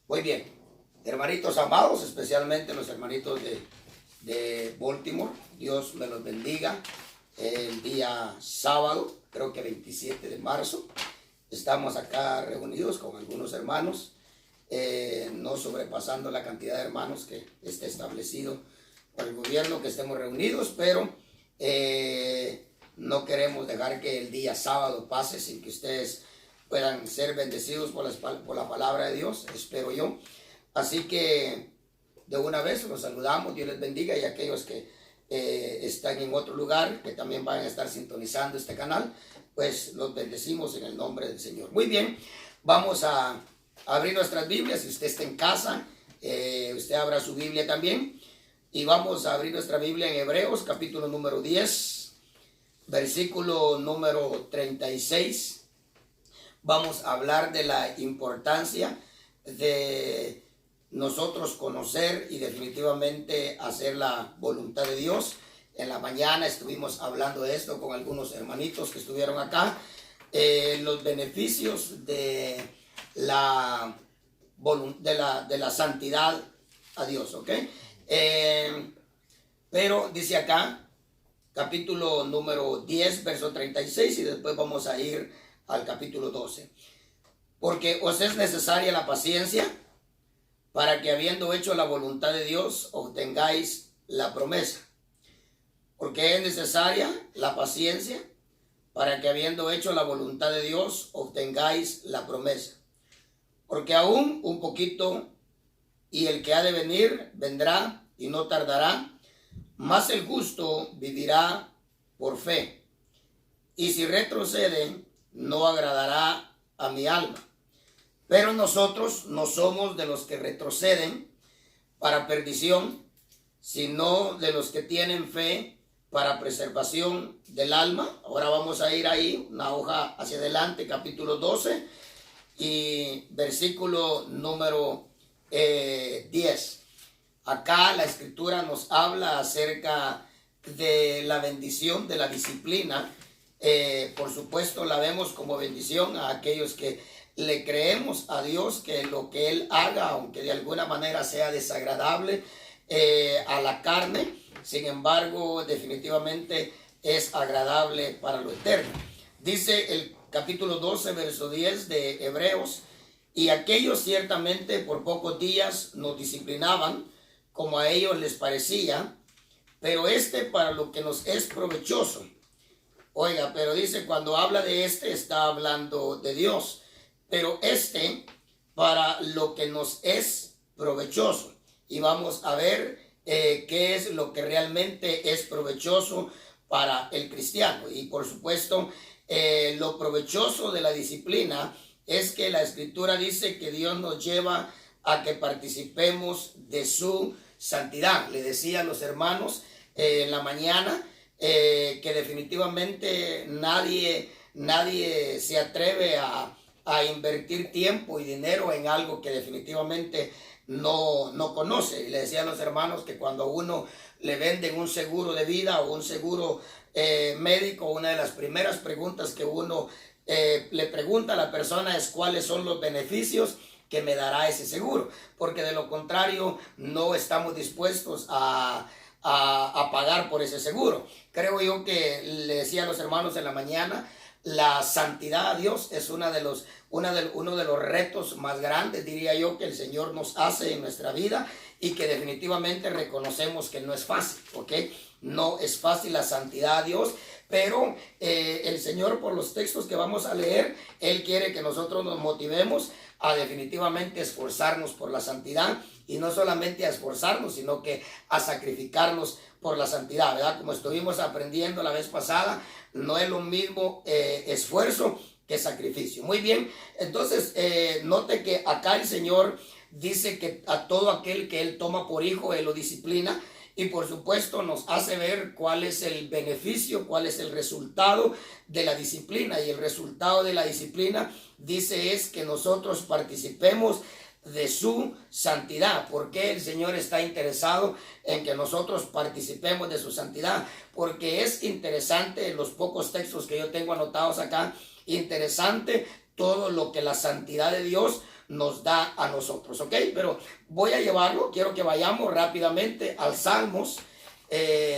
Muy bien, hermanitos amados, especialmente los hermanitos de Baltimore, Dios me los bendiga. El día sábado, creo que 27 de marzo, estamos acá reunidos con algunos hermanos, no sobrepasando la cantidad de hermanos que esté establecido por el gobierno que estemos reunidos, pero no queremos dejar que el día sábado pase sin que ustedes puedan ser bendecidos por la palabra de Dios, espero yo. Así que de una vez los saludamos, Dios les bendiga, y aquellos que están en otro lugar, que también van a estar sintonizando este canal, pues los bendecimos en el nombre del Señor. Muy bien, vamos a abrir nuestras Biblias. Si usted está en casa, usted abra su Biblia también, y vamos a abrir nuestra Biblia en Hebreos, capítulo número 10, versículo número 36. Vamos a hablar de la importancia de nosotros conocer y definitivamente hacer la voluntad de Dios. En la mañana estuvimos hablando de esto con algunos hermanitos que estuvieron acá, los beneficios de la santidad a Dios, ¿ok? Pero dice acá, capítulo número 10, verso 36, y después vamos a ir al capítulo 12. Porque os es necesaria la paciencia, para que habiendo hecho la voluntad de Dios, obtengáis la promesa. Porque es necesaria la paciencia, para que habiendo hecho la voluntad de Dios, obtengáis la promesa. Porque aún un poquito, y el que ha de venir, vendrá y no tardará, mas el justo vivirá por fe. Y si retrocede, no agradará a mi alma. Pero nosotros no somos de los que retroceden para perdición, sino de los que tienen fe para preservación del alma. Ahora vamos a ir ahí, una hoja hacia adelante, capítulo 12 y versículo número 10. Acá la escritura nos habla acerca de la bendición de la disciplina. Por supuesto la vemos como bendición a aquellos que le creemos a Dios, que lo que Él haga, aunque de alguna manera sea desagradable a la carne, sin embargo definitivamente es agradable para lo eterno. Dice el capítulo 12, verso 10 de Hebreos: y aquellos ciertamente por pocos días nos disciplinaban, como a ellos les parecía, pero para lo que nos es provechoso. Oiga, pero dice, cuando habla de está hablando de Dios, pero para lo que nos es provechoso. Y vamos a ver qué es lo que realmente es provechoso para el cristiano. Y por supuesto, lo provechoso de la disciplina es que la escritura dice que Dios nos lleva a que participemos de su santidad. Le decía a los hermanos en la mañana que definitivamente nadie se atreve a invertir tiempo y dinero en algo que definitivamente no conoce. Y le decía a los hermanos que cuando a uno le venden un seguro de vida o un seguro médico, una de las primeras preguntas que uno le pregunta a la persona es cuáles son los beneficios que me dará ese seguro, porque de lo contrario no estamos dispuestos a pagar por ese seguro. Creo yo que le decía a los hermanos en la mañana, la santidad a Dios es uno de los retos más grandes, diría yo, que el Señor nos hace en nuestra vida, y que definitivamente reconocemos que no es fácil, ¿ok? No es fácil la santidad a Dios, pero el Señor, por los textos que vamos a leer, Él quiere que nosotros nos motivemos a definitivamente esforzarnos por la santidad, y no solamente a esforzarnos, sino que a sacrificarnos por la santidad, ¿verdad? Como estuvimos aprendiendo la vez pasada, no es lo mismo esfuerzo que sacrificio. Muy bien, entonces note que acá el Señor dice que a todo aquel que Él toma por hijo, Él lo disciplina. Y por supuesto nos hace ver cuál es el beneficio, cuál es el resultado de la disciplina. Y el resultado de la disciplina, dice, es que nosotros participemos de su santidad. ¿Por qué el Señor está interesado en que nosotros participemos de su santidad? Porque es interesante, los pocos textos que yo tengo anotados acá, interesante todo lo que la santidad de Dios nos da a nosotros, ¿ok? Pero voy a llevarlo, quiero que vayamos rápidamente al Salmos.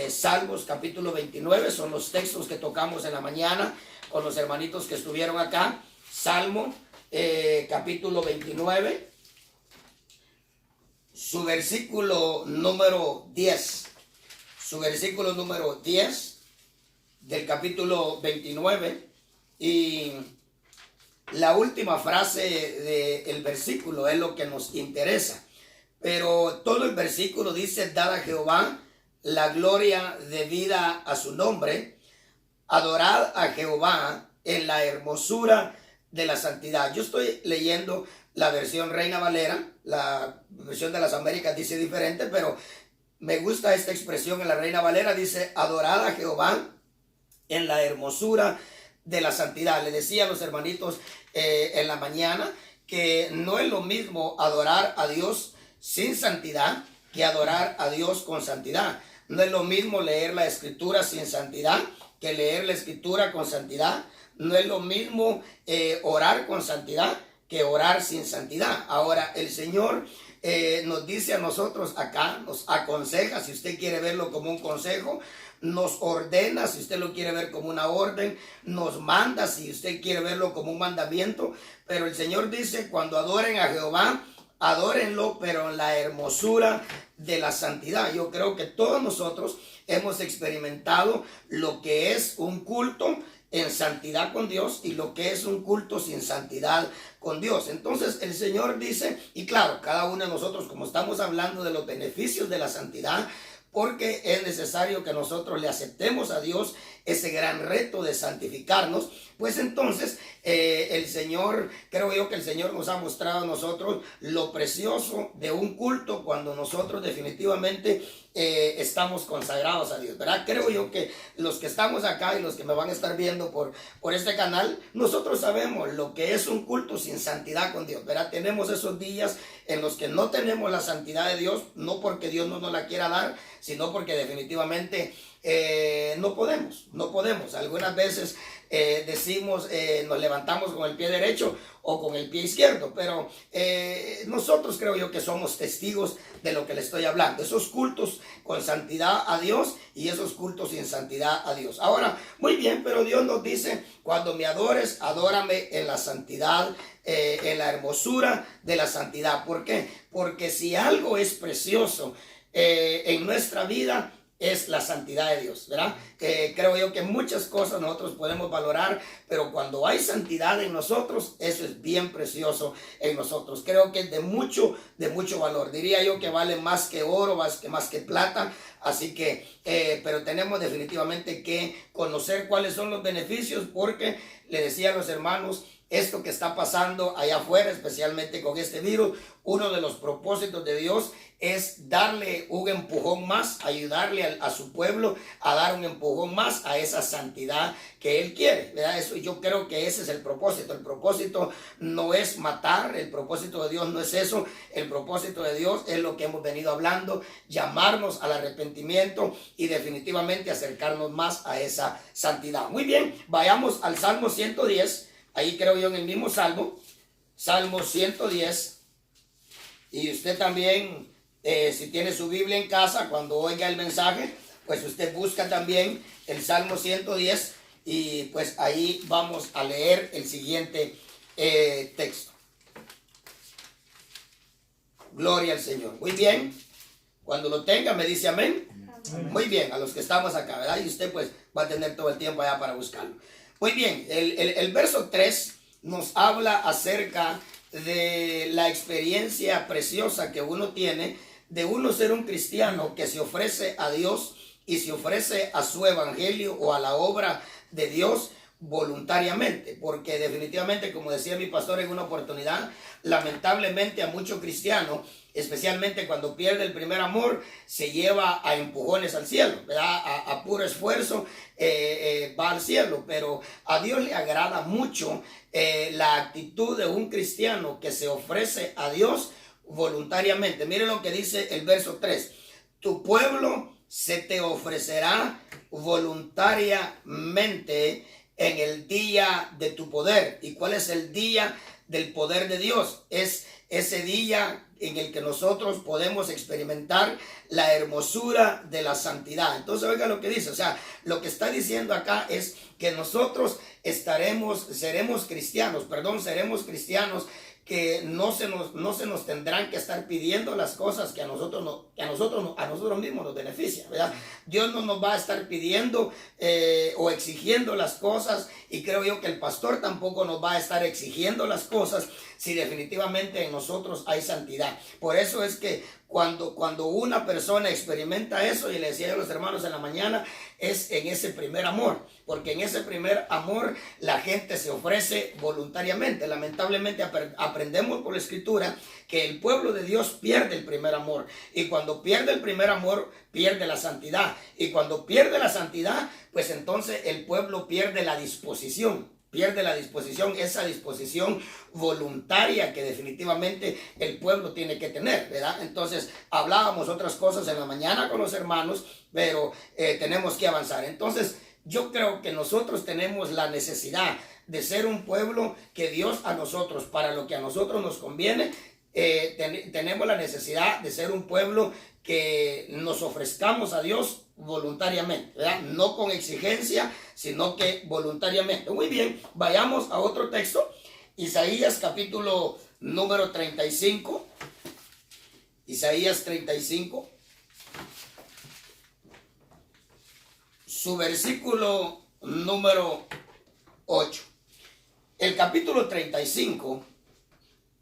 Salmos capítulo 29, son los textos que tocamos en la mañana con los hermanitos que estuvieron acá. Salmo capítulo 29, su versículo número 10. Su versículo número 10 del capítulo 29. Y la última frase del versículo es lo que nos interesa. Pero todo el versículo dice: dad a Jehová la gloria debida a su nombre, adorad a Jehová en la hermosura de la santidad. Yo estoy leyendo la versión Reina Valera, la versión de las Américas dice diferente, pero me gusta esta expresión en la Reina Valera, dice: adorad a Jehová en la hermosura de la santidad. Le decía a los hermanitos en la mañana que no es lo mismo adorar a Dios sin santidad que adorar a Dios con santidad. No es lo mismo leer la escritura sin santidad que leer la escritura con santidad. No es lo mismo orar con santidad que orar sin santidad. Ahora, el Señor nos dice a nosotros acá, nos aconseja, si usted quiere verlo como un consejo, nos ordena, si usted lo quiere ver como una orden, nos manda, si usted quiere verlo como un mandamiento. Pero el Señor dice: cuando adoren a Jehová, adórenlo, pero en la hermosura de la santidad. Yo creo que todos nosotros hemos experimentado lo que es un culto en santidad con Dios y lo que es un culto sin santidad con Dios. Entonces el Señor dice, y claro, cada uno de nosotros, como estamos hablando de los beneficios de la santidad, porque es necesario que nosotros le aceptemos a Dios ese gran reto de santificarnos, pues entonces el Señor, creo yo que el Señor nos ha mostrado a nosotros lo precioso de un culto cuando nosotros definitivamente estamos consagrados a Dios, ¿verdad? Creo yo que los que estamos acá y los que me van a estar viendo por este canal, nosotros sabemos lo que es un culto sin santidad con Dios, ¿verdad? Tenemos esos días en los que no tenemos la santidad de Dios, no porque Dios no nos la quiera dar, sino porque definitivamente no podemos. Algunas veces decimos, nos levantamos con el pie derecho o con el pie izquierdo, pero nosotros creo yo que somos testigos de lo que le estoy hablando, esos cultos con santidad a Dios y esos cultos sin santidad a Dios. Ahora, muy bien, pero Dios nos dice: cuando me adores, adórame en la santidad, en la hermosura de la santidad. ¿Por qué? Porque si algo es precioso en nuestra vida, es la santidad de Dios, ¿verdad? Creo yo que muchas cosas nosotros podemos valorar, pero cuando hay santidad en nosotros, eso es bien precioso en nosotros. Creo que es de mucho valor. Diría yo que vale más que oro, más que plata. Así que, pero tenemos definitivamente que conocer cuáles son los beneficios, porque le decía a los hermanos, esto que está pasando allá afuera, especialmente con este virus, uno de los propósitos de Dios es darle un empujón más, ayudarle a su pueblo a dar un empujón más a esa santidad que Él quiere, ¿verdad? Eso, yo creo que ese es el propósito. El propósito no es matar, el propósito de Dios no es eso. El propósito de Dios es lo que hemos venido hablando, llamarnos al arrepentimiento y definitivamente acercarnos más a esa santidad. Muy bien, vayamos al Salmo 110. Ahí creo yo en el mismo Salmo, Salmo 110, y usted también, si tiene su Biblia en casa, cuando oiga el mensaje, pues usted busca también el Salmo 110 y pues ahí vamos a leer el siguiente texto. Gloria al Señor. Muy bien, cuando lo tenga me dice amén. Amén. Muy bien, a los que estamos acá, ¿verdad? Y usted pues va a tener todo el tiempo allá para buscarlo. Muy bien, el verso 3 nos habla acerca de la experiencia preciosa que uno tiene de uno ser un cristiano que se ofrece a Dios y se ofrece a su evangelio o a la obra de Dios voluntariamente, porque definitivamente, como decía mi pastor en una oportunidad, lamentablemente a muchos cristianos, especialmente cuando pierde el primer amor, se lleva a empujones al cielo, ¿verdad? A puro esfuerzo va al cielo, pero a Dios le agrada mucho la actitud de un cristiano que se ofrece a Dios voluntariamente. Miren lo que dice el verso 3: tu pueblo se te ofrecerá voluntariamente en el día de tu poder. ¿Y cuál es el día del poder de Dios. Es ese día en el que nosotros podemos experimentar la hermosura de la santidad. Entonces oiga lo que dice, o sea, lo que está diciendo acá es que nosotros seremos cristianos que no se nos tendrán que estar pidiendo las cosas que a nosotros mismos nos benefician, ¿verdad? Dios no nos va a estar pidiendo o exigiendo las cosas, y creo yo que el pastor tampoco nos va a estar exigiendo las cosas si definitivamente en nosotros hay santidad. Por eso es que cuando una persona experimenta eso, y le decía a los hermanos en la mañana, es en ese primer amor, porque en ese primer amor la gente se ofrece voluntariamente. Lamentablemente aprendemos por la escritura que el pueblo de Dios pierde el primer amor, y cuando pierde el primer amor pierde la santidad, y cuando pierde la santidad, pues entonces el pueblo pierde la disposición, esa disposición voluntaria que definitivamente el pueblo tiene que tener, ¿verdad? Entonces hablábamos otras cosas en la mañana con los hermanos, pero tenemos que avanzar. Entonces yo creo que nosotros tenemos la necesidad de ser un pueblo que Dios a nosotros, para lo que a nosotros nos conviene, tenemos la necesidad de ser un pueblo que nos ofrezcamos a Dios voluntariamente, ¿verdad? No con exigencia, sino que voluntariamente. Muy bien, vayamos a otro texto, Isaías capítulo número 35, Isaías 35, su versículo número 8. El capítulo 35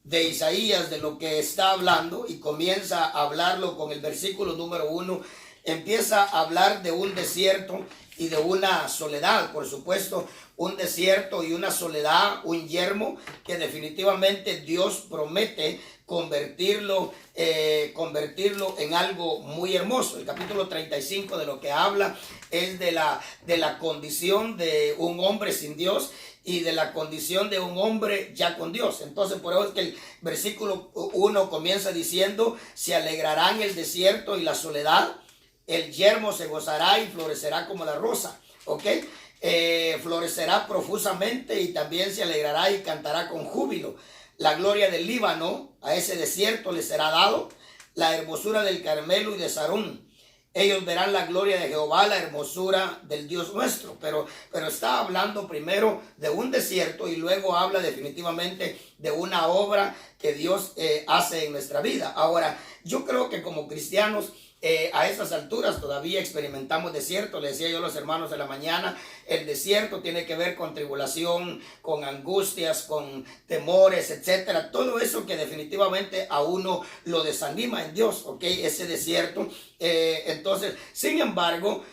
de Isaías, de lo que está hablando, y comienza a hablarlo con el versículo número 1, empieza a hablar de un desierto y de una soledad, por supuesto, un desierto y una soledad, un yermo que definitivamente Dios promete convertirlo en algo muy hermoso. El capítulo 35 de lo que habla es de la condición de un hombre sin Dios y de la condición de un hombre ya con Dios. Entonces por eso es que el versículo 1 comienza diciendo: se alegrarán el desierto y la soledad, el yermo se gozará y florecerá como la rosa. ¿Ok? Florecerá profusamente y también se alegrará y cantará con júbilo. La gloria del Líbano a ese desierto le será dado, la hermosura del Carmelo y de Sarón. Ellos verán la gloria de Jehová, la hermosura del Dios nuestro. Pero está hablando primero de un desierto y luego habla definitivamente de una obra que Dios hace en nuestra vida. Ahora, yo creo que como cristianos, a estas alturas todavía experimentamos desierto. Le decía yo a los hermanos de la mañana, el desierto tiene que ver con tribulación, con angustias, con temores, etcétera. Todo eso que definitivamente a uno lo desanima en Dios, ¿ok? Ese desierto. Entonces, sin embargo,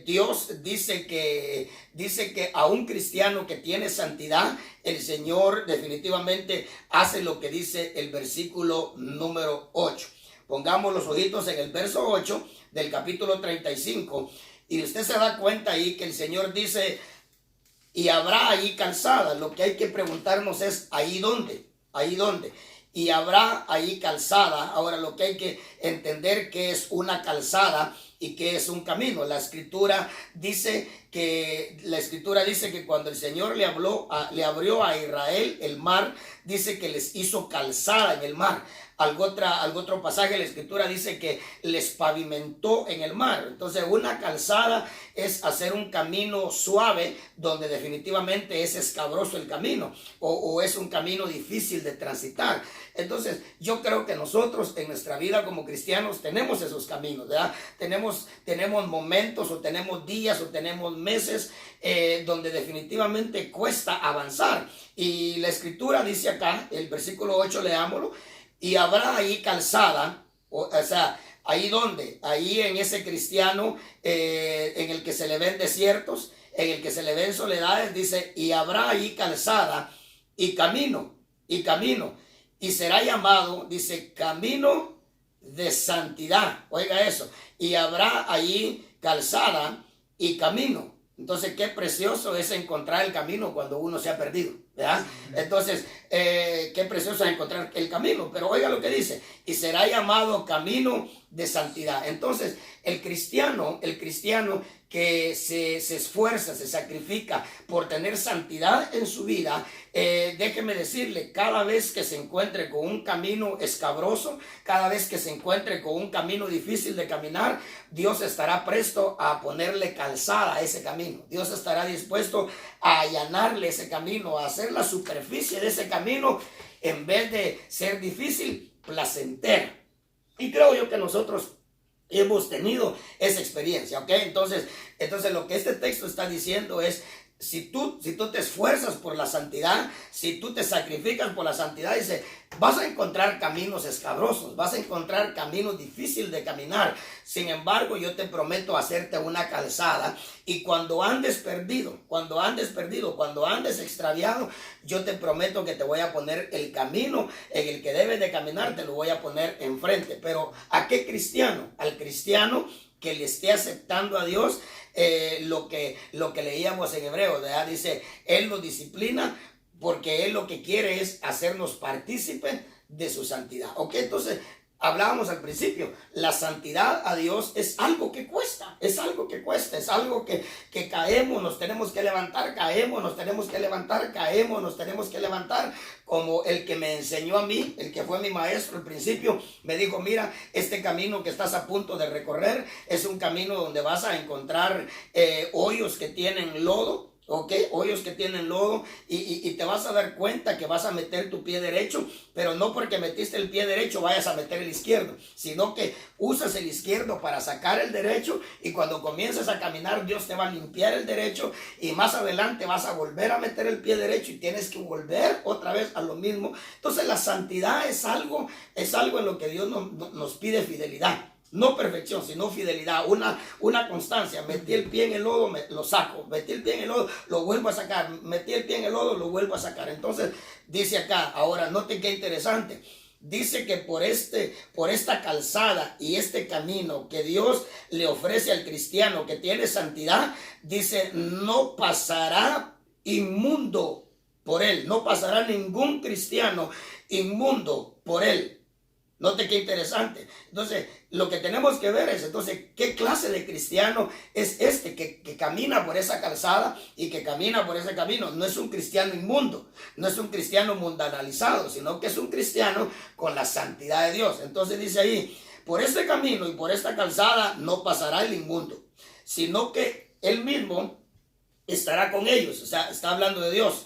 Dios dice que a un cristiano que tiene santidad, el Señor definitivamente hace lo que dice el versículo número 8. Pongamos los ojitos en el verso 8 del capítulo 35 y usted se da cuenta ahí que el Señor dice: y habrá ahí calzada. Lo que hay que preguntarnos es: ¿ahí dónde? ¿Ahí dónde? Y habrá ahí calzada. Ahora, lo que hay que entender que es una calzada y que es un camino. La escritura dice que cuando el Señor le abrió a Israel el mar, dice que les hizo calzada en el mar. Algo otro pasaje de la escritura dice que les pavimentó en el mar. Entonces, una calzada es hacer un camino suave donde definitivamente es escabroso el camino o es un camino difícil de transitar. Entonces, yo creo que nosotros en nuestra vida como cristianos tenemos esos caminos, ¿verdad? Tenemos momentos o tenemos días o tenemos meses donde definitivamente cuesta avanzar. Y la escritura dice acá, el versículo 8, leámoslo: y habrá ahí calzada, o sea, ¿ahí dónde? Ahí en ese cristiano en el que se le ven desiertos, en el que se le ven soledades, dice: y habrá ahí calzada y camino, y será llamado, dice, camino de santidad. Oiga eso, y habrá ahí calzada y camino. Entonces, qué precioso es encontrar el camino cuando uno se ha perdido, ¿verdad? Entonces, qué precioso es encontrar el camino. Pero oiga lo que dice, y será llamado camino de santidad. Entonces, el cristiano que se esfuerza, se sacrifica por tener santidad en su vida, déjeme decirle, cada vez que se encuentre con un camino escabroso, cada vez que se encuentre con un camino difícil de caminar, Dios estará presto a ponerle calzada a ese camino. Dios estará dispuesto a allanarle ese camino, a hacer la superficie de ese camino, en vez de ser difícil, placentera. Y creo yo que nosotros hemos tenido esa experiencia, ¿ok? Entonces lo que este texto está diciendo es, si tú te esfuerzas por la santidad, si tú te sacrificas por la santidad, dice, vas a encontrar caminos escabrosos, vas a encontrar caminos difíciles de caminar. Sin embargo, yo te prometo hacerte una calzada, y cuando andes perdido, cuando andes extraviado, yo te prometo que te voy a poner el camino en el que debes de caminar, te lo voy a poner enfrente. Pero ¿a qué cristiano? Al cristiano que le esté aceptando a Dios, lo que leíamos en Hebreos, ¿verdad? Dice, Él nos disciplina porque Él lo que quiere es hacernos partícipes de su santidad. Ok, entonces hablábamos al principio, la santidad a Dios es algo que cuesta, es algo que caemos, nos tenemos que levantar, caemos, nos tenemos que levantar, caemos, nos tenemos que levantar. Como el que me enseñó a mí, el que fue mi maestro al principio, me dijo, mira, este camino que estás a punto de recorrer es un camino donde vas a encontrar hoyos que tienen lodo. ¿Ok? Hoyos que tienen lodo, y te vas a dar cuenta que vas a meter tu pie derecho, pero no porque metiste el pie derecho vayas a meter el izquierdo, sino que usas el izquierdo para sacar el derecho, y cuando comiences a caminar Dios te va a limpiar el derecho, y más adelante vas a volver a meter el pie derecho y tienes que volver otra vez a lo mismo. Entonces la santidad es algo en lo que Dios nos pide fidelidad. No perfección, sino fidelidad, una constancia. Metí el pie en el lodo, lo saco. Metí el pie en el lodo, lo vuelvo a sacar. Metí el pie en el lodo, lo vuelvo a sacar. Entonces, dice acá, ahora noten qué interesante. Dice que por esta calzada y este camino que Dios le ofrece al cristiano que tiene santidad, dice, no pasará inmundo por él. No pasará ningún cristiano inmundo por él. Note qué interesante. Entonces, lo que tenemos que ver es, entonces, qué clase de cristiano es este que camina por esa calzada y que camina por ese camino. No es un cristiano inmundo, no es un cristiano mundanalizado, sino que es un cristiano con la santidad de Dios. Entonces dice ahí, por este camino y por esta calzada no pasará el inmundo, sino que Él mismo estará con ellos. O sea, está hablando de Dios.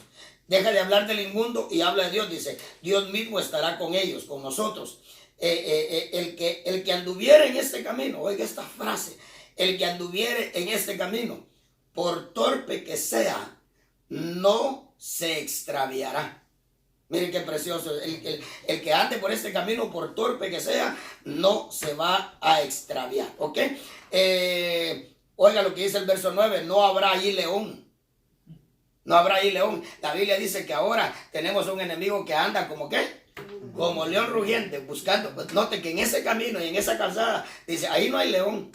Deja de hablar del inmundo y habla de Dios. Dice, Dios mismo estará con ellos, con nosotros. El que anduviere en este camino, oiga esta frase, el que anduviere en este camino, por torpe que sea, no se extraviará. Miren qué precioso. El que ande por este camino, por torpe que sea, no se va a extraviar. ¿Ok? Oiga lo que dice el verso 9, no habrá ahí león. No habrá ahí león. La Biblia dice que ahora tenemos un enemigo que anda como ¿qué? Como león rugiente, buscando. Note que en ese camino y en esa calzada, dice, ahí no hay león.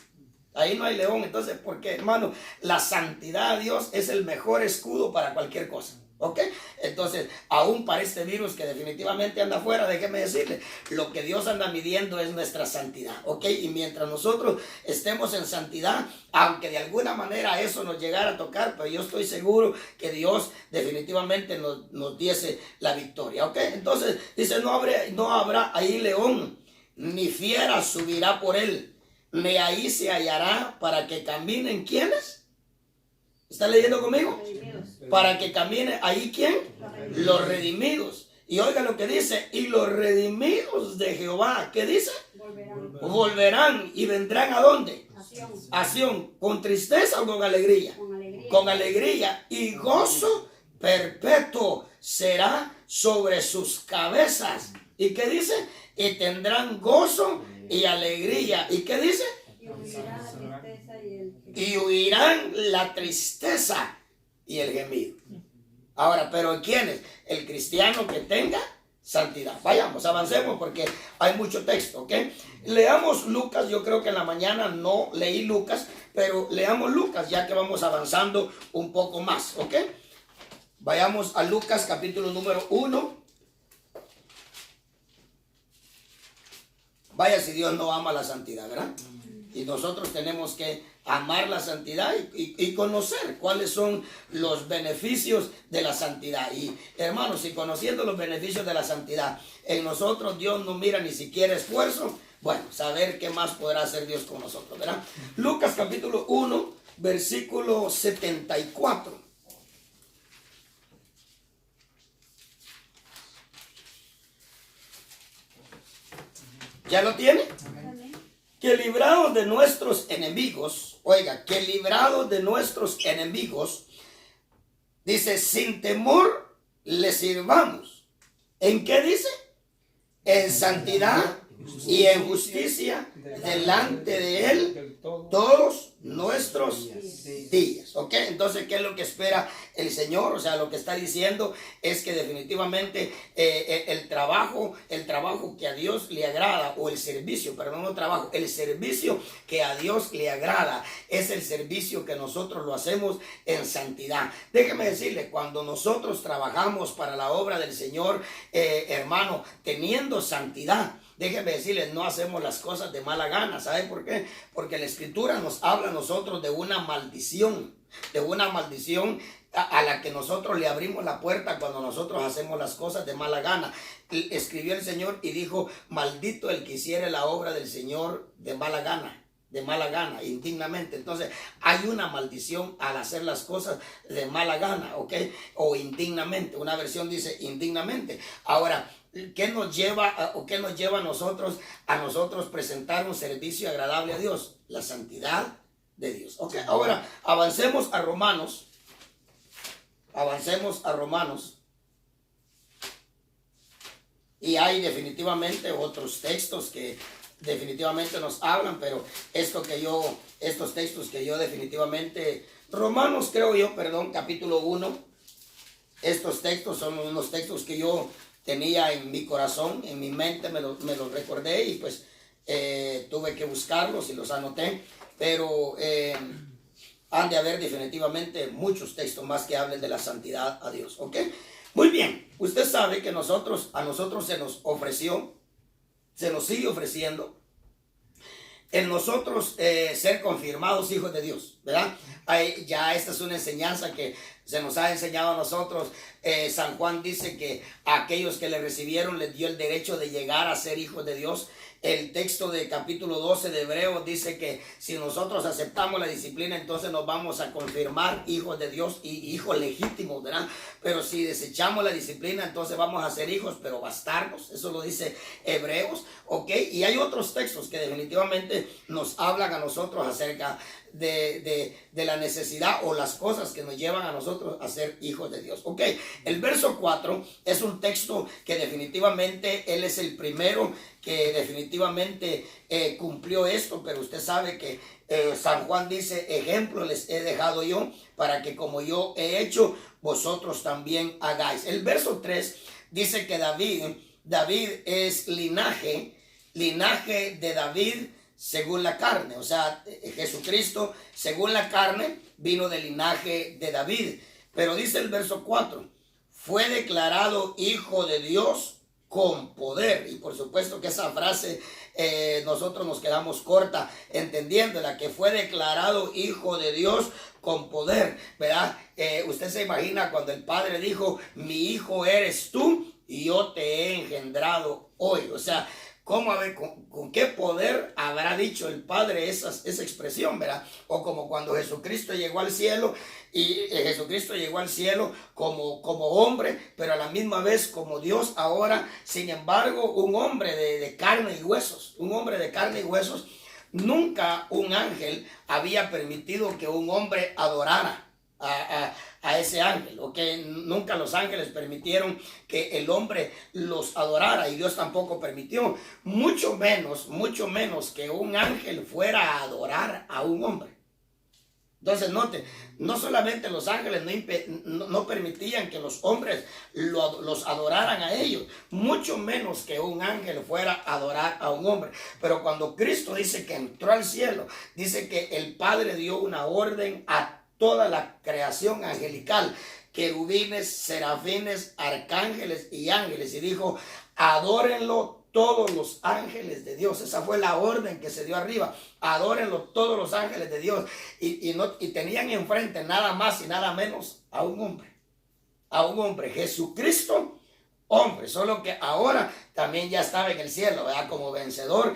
Ahí no hay león. Entonces, ¿por qué, hermano? La santidad de Dios es el mejor escudo para cualquier cosa. ¿Ok? Entonces, aún para este virus que definitivamente anda afuera, déjeme decirle, lo que Dios anda midiendo es nuestra santidad. ¿Ok? Y mientras nosotros estemos en santidad, aunque de alguna manera eso nos llegara a tocar, pero yo estoy seguro que Dios definitivamente nos diese la victoria. ¿Ok? Entonces, dice, no habrá ahí león, ni fiera subirá por él, ni ahí se hallará para que caminen. ¿Quiénes? ¿Está leyendo conmigo? Para que camine ahí ¿quién? Los redimidos. Y oiga lo que dice, y los redimidos de Jehová, ¿qué dice? Volverán y vendrán ¿a dónde? A Sión. ¿Con tristeza o con alegría? Con alegría. Y gozo perpetuo será sobre sus cabezas. ¿Y qué dice? Y tendrán gozo y alegría. ¿Y qué dice? Y huirán la tristeza y el gemido. Ahora, ¿pero quiénes? El cristiano que tenga santidad. Vayamos, avancemos porque hay mucho texto, ¿ok? Leamos Lucas. Yo creo que en la mañana no leí Lucas, pero leamos Lucas ya que vamos avanzando un poco más, ¿ok? Vayamos a Lucas capítulo número 1. Vaya si Dios no ama la santidad, ¿verdad? Y nosotros tenemos que amar la santidad y conocer cuáles son los beneficios de la santidad. Y hermanos, si conociendo los beneficios de la santidad en nosotros Dios no mira ni siquiera esfuerzo, bueno, saber qué más podrá hacer Dios con nosotros, ¿verdad? Lucas capítulo 1, versículo 74. ¿Ya lo tiene? Que librados de nuestros enemigos, oiga, que librados de nuestros enemigos, dice, sin temor le sirvamos. ¿En qué dice? En santidad y en justicia delante de Él todos nuestros días. ¿Ok? Entonces, ¿qué es lo que espera el Señor? O sea, lo que está diciendo es que definitivamente el trabajo que a Dios le agrada, o el servicio, perdón, no trabajo, el servicio que a Dios le agrada es el servicio que nosotros lo hacemos en santidad. Déjeme decirle, cuando nosotros trabajamos para la obra del Señor, hermano, teniendo santidad, déjenme decirles, no hacemos las cosas de mala gana. ¿Sabe por qué? Porque la Escritura nos habla a nosotros de una maldición a la que nosotros le abrimos la puerta cuando nosotros hacemos las cosas de mala gana. Escribió el Señor y dijo, maldito el que hiciere la obra del Señor de mala gana, indignamente. Entonces hay una maldición al hacer las cosas de mala gana, ¿ok? O indignamente. Una versión dice indignamente. Ahora, ¿qué nos lleva a nosotros presentar un servicio agradable a Dios? La santidad de Dios. Ok, ahora avancemos a Romanos. Y hay definitivamente otros textos que definitivamente nos hablan, pero estos textos que yo definitivamente, capítulo 1, estos textos son unos textos que yo tenía en mi corazón, en mi mente, me los recordé y pues tuve que buscarlos y los anoté, pero han de haber definitivamente muchos textos más que hablen de la santidad a Dios, ¿ok? Muy bien, usted sabe que a nosotros se nos ofreció, se nos sigue ofreciendo en nosotros ser confirmados hijos de Dios, ¿verdad? Ya esta es una enseñanza que se nos ha enseñado a nosotros. San Juan dice que a aquellos que le recibieron les dio el derecho de llegar a ser hijos de Dios. El texto de capítulo 12 de Hebreos dice que si nosotros aceptamos la disciplina, entonces nos vamos a confirmar hijos de Dios y hijos legítimos, ¿verdad? Pero si desechamos la disciplina, entonces vamos a ser hijos, pero bastardos. Eso lo dice Hebreos, ¿ok? Y hay otros textos que definitivamente nos hablan a nosotros acerca de la necesidad o las cosas que nos llevan a nosotros a ser hijos de Dios. Ok, el verso 4 es un texto que definitivamente él es el primero que definitivamente cumplió esto, pero usted sabe que San Juan dice, ejemplo les he dejado yo para que como yo he hecho, vosotros también hagáis. El verso 3 dice que David es linaje de David según la carne, o sea, Jesucristo según la carne vino del linaje de David. Pero dice el verso 4, fue declarado hijo de Dios con poder. Y por supuesto que esa frase nosotros nos quedamos corta entendiéndola, que fue declarado hijo de Dios con poder, ¿verdad? Usted se imagina cuando el Padre dijo, mi hijo eres tú y yo te he engendrado hoy. O sea, ¿cómo, a ver, con qué poder habrá dicho el Padre esa expresión, verdad? O como cuando Jesucristo llegó al cielo, y Jesucristo llegó al cielo como hombre, pero a la misma vez como Dios ahora, sin embargo, un hombre de carne y huesos, Nunca un ángel había permitido que un hombre adorara a ese ángel, o que nunca los ángeles permitieron que el hombre los adorara, y Dios tampoco permitió, mucho menos que un ángel fuera a adorar a un hombre. Entonces note, no solamente los ángeles no permitían que los hombres los adoraran a ellos, mucho menos que un ángel fuera a adorar a un hombre. Pero cuando Cristo dice que entró al cielo, dice que el Padre dio una orden a toda la creación angelical querubines, serafines, arcángeles y ángeles. Y dijo, adórenlo todos los ángeles de Dios. Esa fue la orden que se dio arriba. Adórenlo todos los ángeles de Dios. Y tenían enfrente nada más y nada menos a un hombre. A un hombre, Jesucristo, hombre, solo que ahora también ya estaba en el cielo, ¿verdad? Como vencedor.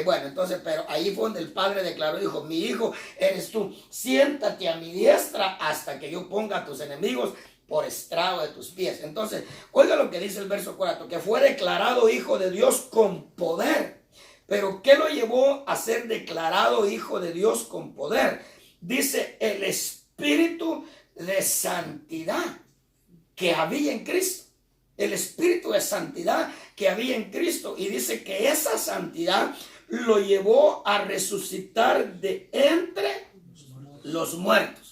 Bueno, entonces, pero ahí fue donde el Padre declaró, dijo, mi hijo eres tú, siéntate a mi diestra hasta que yo ponga a tus enemigos por estrado de tus pies. Entonces, oiga lo que dice el verso 4, que fue declarado hijo de Dios con poder. Pero ¿qué lo llevó a ser declarado hijo de Dios con poder? Dice, el espíritu de santidad que había en Cristo, el espíritu de santidad que había en Cristo. Y dice que esa santidad lo llevó a resucitar de entre los muertos.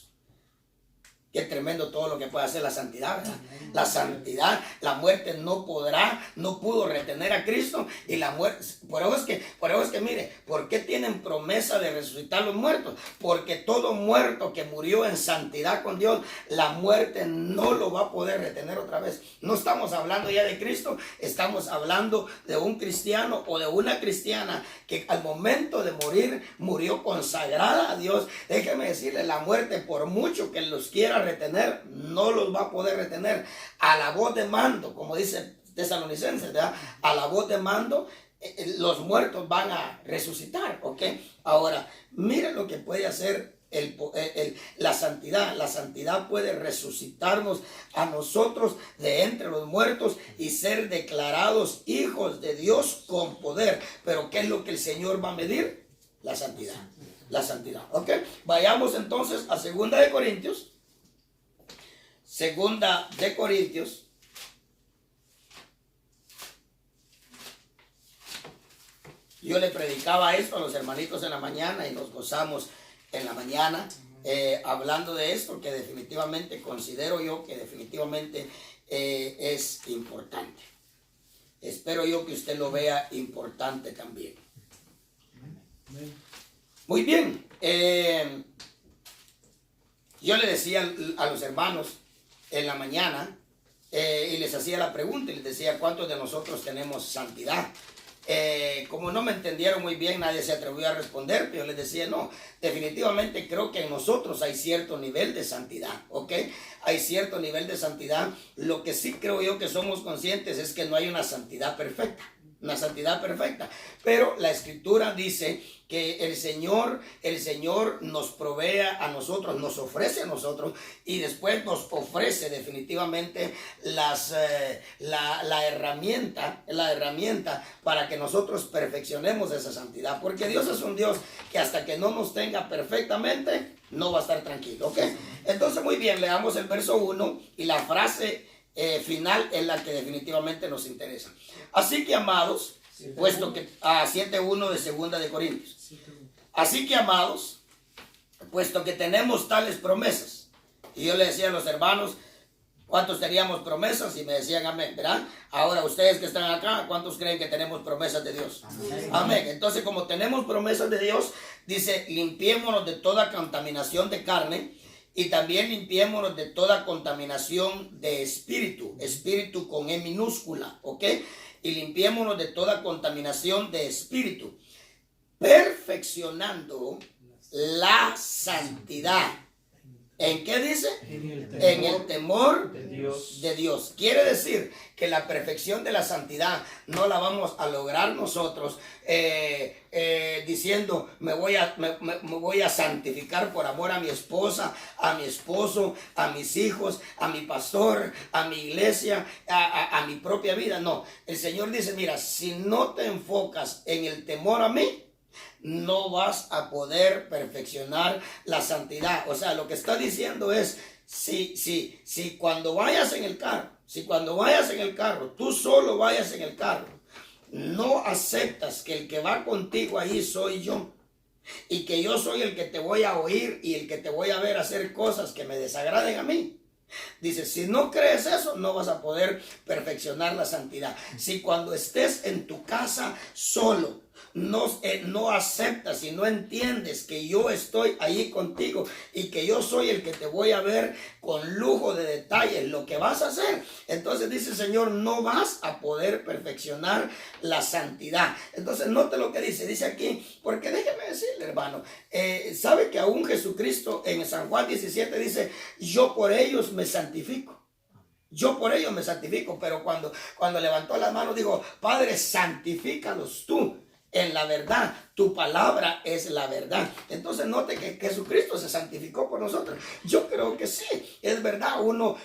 Qué tremendo todo lo que puede hacer la santidad, ¿verdad? La santidad, la muerte no pudo retener a Cristo. Y la muerte, por eso es que mire, ¿por qué tienen promesa de resucitar los muertos? Porque todo muerto que murió en santidad con Dios, la muerte no lo va a poder retener otra vez. No estamos hablando ya de Cristo, estamos hablando de un cristiano o de una cristiana que al momento de morir, murió consagrada a Dios. Déjeme decirle, la muerte, por mucho que los quiera retener, no los va a poder retener. A la voz de mando, como dice Tesalonicenses, ¿verdad? A la voz de mando, los muertos van a resucitar, ¿ok? Ahora, miren lo que puede hacer la santidad. La santidad puede resucitarnos a nosotros de entre los muertos y ser declarados hijos de Dios con poder. Pero ¿qué es lo que el Señor va a medir? La santidad. La santidad, ¿ok? Vayamos entonces a 2 de Corintios. 2 de Corintios. Yo le predicaba esto a los hermanitos en la mañana y nos gozamos en la mañana hablando de esto, que definitivamente considero yo que definitivamente es importante. Espero yo que usted lo vea importante también. Muy bien. Yo le decía a los hermanos en la mañana y les hacía la pregunta y les decía, ¿cuántos de nosotros tenemos santidad? Como no me entendieron muy bien, nadie se atrevió a responder, pero yo les decía, no, definitivamente creo que en nosotros hay cierto nivel de santidad, ¿ok? Hay cierto nivel de santidad. Lo que sí creo yo que somos conscientes es que no hay una santidad perfecta. Una santidad perfecta, pero la Escritura dice que el Señor nos provee a nosotros, nos ofrece a nosotros y después nos ofrece definitivamente la herramienta para que nosotros perfeccionemos esa santidad, porque Dios es un Dios que hasta que no nos tenga perfectamente no va a estar tranquilo, ¿ok? Entonces, muy bien, leamos el verso 1 y la frase final es la que definitivamente nos interesa. Así que, amados, puesto que 7:1 de 2 de Corintios. Así que, amados, puesto que tenemos tales promesas. Y yo le decía a los hermanos, ¿cuántos teníamos promesas? Y me decían amén, ¿verdad? Ahora ustedes que están acá, ¿cuántos creen que tenemos promesas de Dios? Amén. Amén. Entonces, como tenemos promesas de Dios, dice, limpiémonos de toda contaminación de carne y también limpiémonos de toda contaminación de espíritu. Espíritu con E minúscula, ¿ok? Y limpiémonos de toda contaminación de espíritu, perfeccionando la santidad. ¿En qué dice? En el temor de Dios. Quiere decir que la perfección de la santidad no la vamos a lograr nosotros diciendo me voy a santificar por amor a mi esposa, a mi esposo, a mis hijos, a mi pastor, a mi iglesia, a mi propia vida. No, el Señor dice, mira, si no te enfocas en el temor a mí, no vas a poder perfeccionar la santidad. O sea, lo que está diciendo es, si cuando vayas en el carro, tú solo vayas en el carro, no aceptas que el que va contigo ahí soy yo, y que yo soy el que te voy a oír y el que te voy a ver hacer cosas que me desagraden a mí, Dice, si no crees eso, no vas a poder perfeccionar la santidad. Si cuando estés en tu casa solo, no aceptas y no entiendes que yo estoy ahí contigo y que yo soy el que te voy a ver con lujo de detalles lo que vas a hacer, entonces dice el Señor, no vas a poder perfeccionar la santidad. Entonces note lo que dice aquí, porque déjeme decirle, hermano, sabe que aún Jesucristo en San Juan 17 dice, yo por ellos me santifico. Yo por ellos me santifico, pero cuando levantó las manos dijo, Padre, santifícalos tú en la verdad, tu palabra es la verdad. Entonces note que Jesucristo se santificó por nosotros. Yo creo que sí, es verdad, uno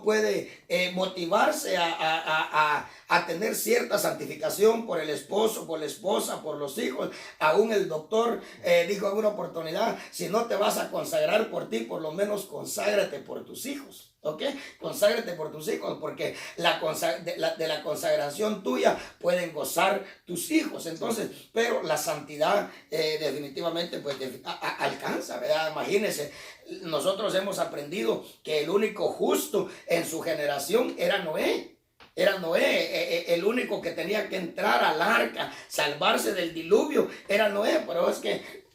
puede motivarse a tener cierta santificación por el esposo, por la esposa, por los hijos. Aún el doctor dijo en una oportunidad, si no te vas a consagrar por ti, por lo menos conságrate por tus hijos. ¿Ok? Conságrate por tus hijos, porque de la consagración tuya pueden gozar tus hijos. Entonces, pero la santidad definitivamente pues alcanza, ¿verdad? Imagínense, nosotros hemos aprendido que el único justo en su generación era Noé. Era Noé, el único que tenía que entrar al arca, salvarse del diluvio, era Noé. Pero es que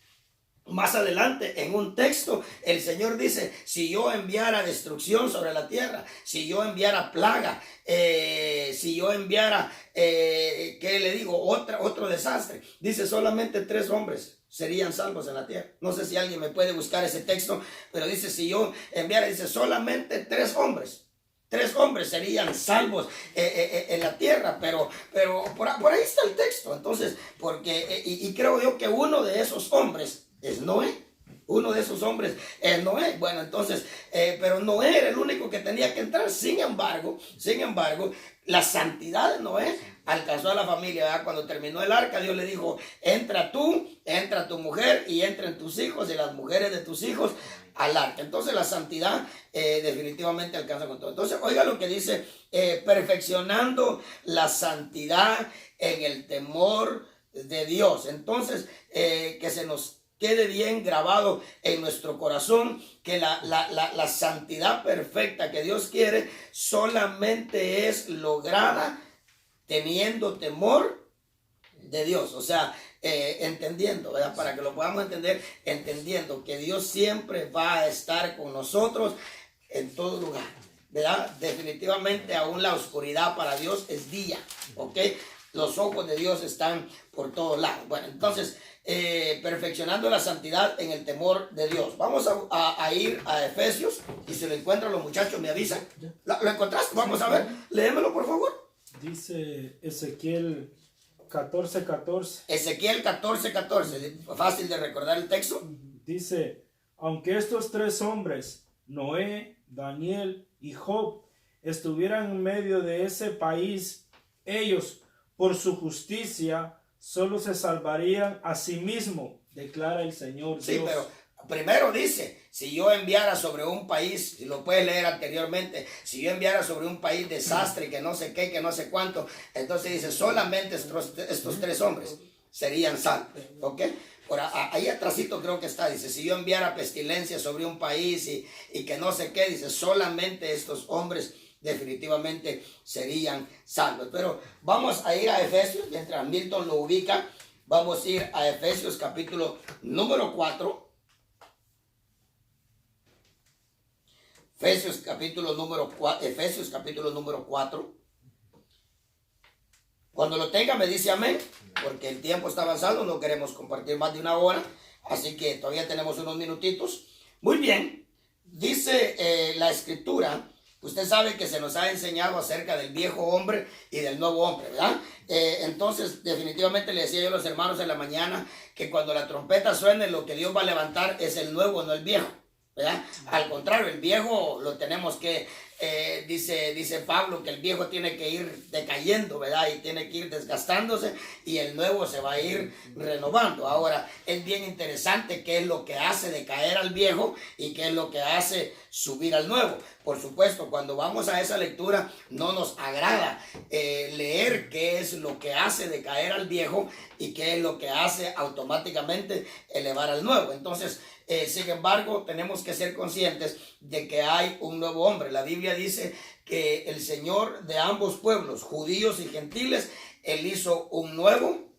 más adelante en un texto el Señor dice, si yo enviara destrucción sobre la tierra, si yo enviara plaga, si yo enviara, ¿qué le digo? Otro desastre. Dice, solamente 3 hombres serían salvos en la tierra. No sé si alguien me puede buscar ese texto, pero dice, si yo enviara, dice, solamente 3 hombres. 3 hombres serían salvos en la tierra, pero por ahí está el texto. Entonces, porque, y creo yo que uno de esos hombres es Noé. Uno de esos hombres es Noé. Bueno, entonces, pero Noé era el único que tenía que entrar. Sin embargo, la santidad de Noé alcanzó a la familia, ¿verdad? Cuando terminó el arca, Dios le dijo, entra tú, entra tu mujer y entren tus hijos y las mujeres de tus hijos al arca. Entonces la santidad definitivamente alcanza con todo. Entonces, oiga lo que dice, perfeccionando la santidad en el temor de Dios. Entonces, que se nos quede bien grabado en nuestro corazón que la santidad perfecta que Dios quiere solamente es lograda teniendo temor de Dios. O sea, entendiendo, ¿verdad? Para que lo podamos entender, entendiendo que Dios siempre va a estar con nosotros en todo lugar, ¿verdad? Definitivamente aún la oscuridad para Dios es día, ¿ok? Los ojos de Dios están por todos lados. Bueno, entonces, perfeccionando la santidad en el temor de Dios. Vamos a ir a Efesios, y si lo encuentran los muchachos me avisan. ¿Lo encontraste? Vamos a ver, léemelo por favor. Dice Ezequiel 14:14. Ezequiel 14:14, fácil de recordar el texto. Dice, aunque estos 3 hombres, Noé, Daniel y Job, estuvieran en medio de ese país, ellos, por su justicia, solo se salvarían a sí mismos, declara el Señor Dios. Sí, pero primero dice, si yo enviara sobre un país, si lo puedes leer anteriormente, si yo enviara sobre un país desastre, que no sé qué, que no sé cuánto, entonces dice, solamente estos 3 hombres serían salvos, ¿ok? Ahí atrásito creo que está, dice, si yo enviara pestilencia sobre un país y que no sé qué, dice, solamente estos hombres definitivamente serían salvos. Pero vamos a ir a Efesios, mientras Milton lo ubica, vamos a ir a Efesios capítulo número 4. Efesios capítulo número 4. Cuando lo tenga me dice amén, porque el tiempo está avanzando, no queremos compartir más de 1 hora, así que todavía tenemos unos minutitos. Muy bien, dice la escritura, usted sabe que se nos ha enseñado acerca del viejo hombre y del nuevo hombre, ¿verdad? Entonces, definitivamente le decía yo a los hermanos en la mañana que cuando la trompeta suene, lo que Dios va a levantar es el nuevo, no el viejo, ¿verdad? Al contrario, el viejo lo tenemos que, dice Pablo, que el viejo tiene que ir decayendo, ¿verdad? Y tiene que ir desgastándose y el nuevo se va a ir renovando. Ahora, es bien interesante qué es lo que hace decaer al viejo y qué es lo que hace subir al nuevo. Por supuesto, cuando vamos a esa lectura no nos agrada leer qué es lo que hace decaer al viejo y qué es lo que hace automáticamente elevar al nuevo. Entonces, sin embargo, tenemos que ser conscientes de que hay un nuevo hombre. La Biblia dice que el Señor de ambos pueblos, judíos y gentiles, Él hizo un nuevo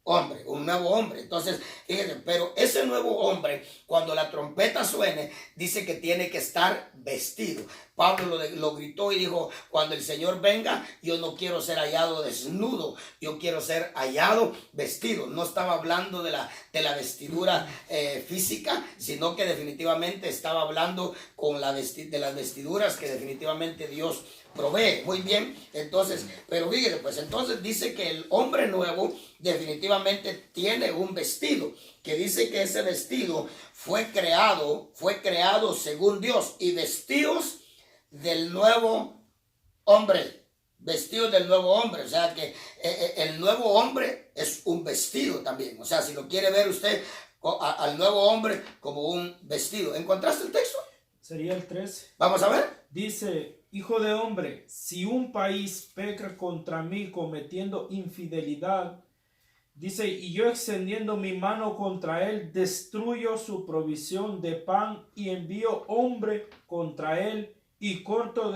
hombre, un nuevo hombre. Entonces, fíjense, pero ese nuevo hombre, cuando la trompeta suene, dice que tiene que estar vestido. Pablo lo gritó y dijo, cuando el Señor venga, yo no quiero ser hallado desnudo, yo quiero ser hallado vestido. No estaba hablando de la vestidura física, sino que definitivamente estaba hablando de las vestiduras que definitivamente Dios provee. Muy bien, entonces, pero fíjense, pues entonces dice que el hombre nuevo definitivamente tiene un vestido, que dice que ese vestido fue creado según Dios, y vestidos del nuevo hombre, vestidos del nuevo hombre. O sea que el nuevo hombre es un vestido también. O sea, si lo quiere ver usted al nuevo hombre como un vestido. ¿Encontraste el texto? Sería el 13. Vamos a ver. Dice, hijo de hombre, si un país peca contra mí cometiendo infidelidad, dice, y yo extendiendo mi mano contra él, destruyo su provisión de pan y envío hombre contra él, y corto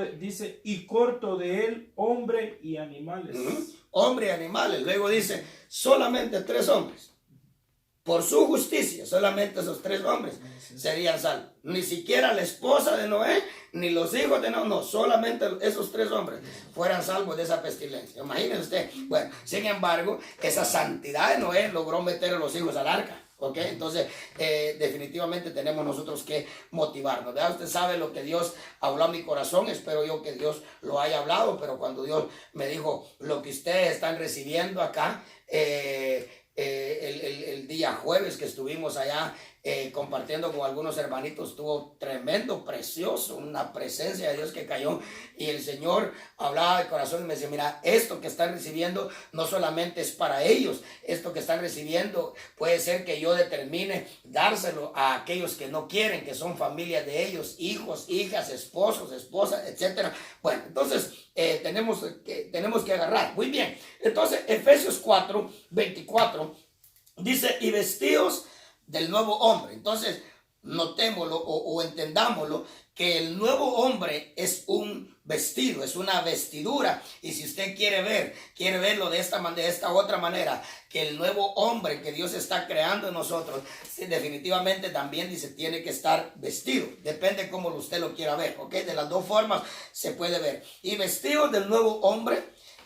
de él hombre y animales. Hombre y animales. Luego dice, solamente 3 hombres. Por su justicia, solamente esos 3 hombres serían salvos. Ni siquiera la esposa de Noé, ni los hijos de Noé, no, solamente esos 3 hombres fueran salvos de esa pestilencia. Imagínense usted. Bueno, sin embargo, esa santidad de Noé logró meter a los hijos al arca. ¿Ok? Entonces, definitivamente tenemos nosotros que motivarnos. ¿Verdad? Usted sabe lo que Dios habló a mi corazón. Espero yo que Dios lo haya hablado, pero cuando Dios me dijo lo que ustedes están recibiendo acá, el día jueves que estuvimos allá compartiendo con algunos hermanitos, estuvo tremendo, precioso, una presencia de Dios que cayó, y el Señor hablaba de corazón y me decía, mira, esto que están recibiendo no solamente es para ellos, esto que están recibiendo puede ser que yo determine dárselo a aquellos que no quieren, que son familias de ellos, hijos, hijas, esposos, esposas, etcétera. Bueno, entonces tenemos que agarrar. Muy bien, entonces Efesios 4:24 dice, y vestidos del nuevo hombre. Entonces, notémoslo o entendámoslo, que el nuevo hombre es un vestido, es una vestidura. Y si usted quiere verlo de esta otra manera, que el nuevo hombre que Dios está creando en nosotros, definitivamente también dice, tiene que estar vestido. Depende cómo usted lo quiera ver, ¿ok? De las 2 formas se puede ver. Y vestidos del nuevo hombre,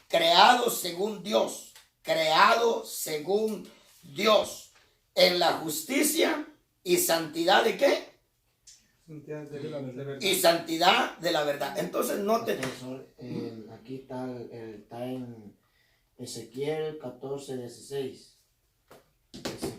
creado según Dios, en la justicia y santidad de ¿qué? Y santidad de la verdad. Entonces noten. Aquí está en Ezequiel 14:16.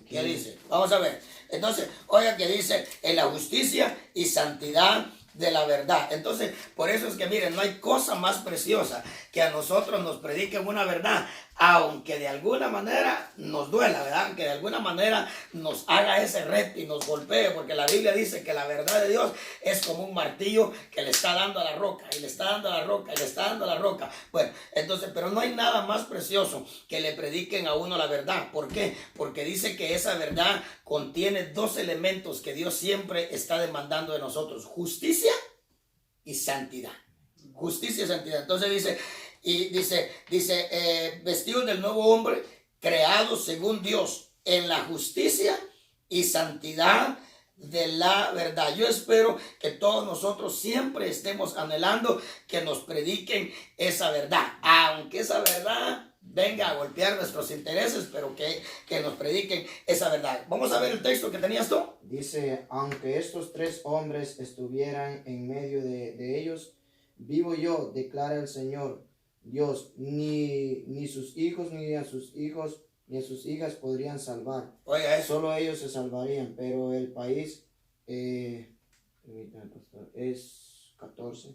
¿Qué dice? Vamos a ver. Entonces, oiga que dice en la justicia y santidad de la verdad. Entonces, por eso es que miren, no hay cosa más preciosa que a nosotros nos prediquen una verdad, aunque de alguna manera nos duela, ¿verdad? Aunque de alguna manera nos haga ese reto y nos golpee, porque la Biblia dice que la verdad de Dios es como un martillo que le está dando a la roca, y le está dando a la roca, y le está dando a la roca. Bueno, entonces, pero no hay nada más precioso que le prediquen a uno la verdad. ¿Por qué? Porque dice que esa verdad contiene 2 elementos que Dios siempre está demandando de nosotros: justicia y santidad. Justicia y santidad. Entonces dice, vestidos del nuevo hombre, creados según Dios, en la justicia y santidad de la verdad. Yo espero que todos nosotros siempre estemos anhelando que nos prediquen esa verdad, aunque esa verdad venga a golpear nuestros intereses, pero que nos prediquen esa verdad. Vamos a ver el texto que tenías tú. Dice, aunque estos 3 hombres estuvieran en medio de ellos, vivo yo, declara el Señor Dios, ni sus hijos, ni a sus hijos, ni a sus hijas podrían salvar. Oiga eso. Solo ellos se salvarían, pero el país, es 14.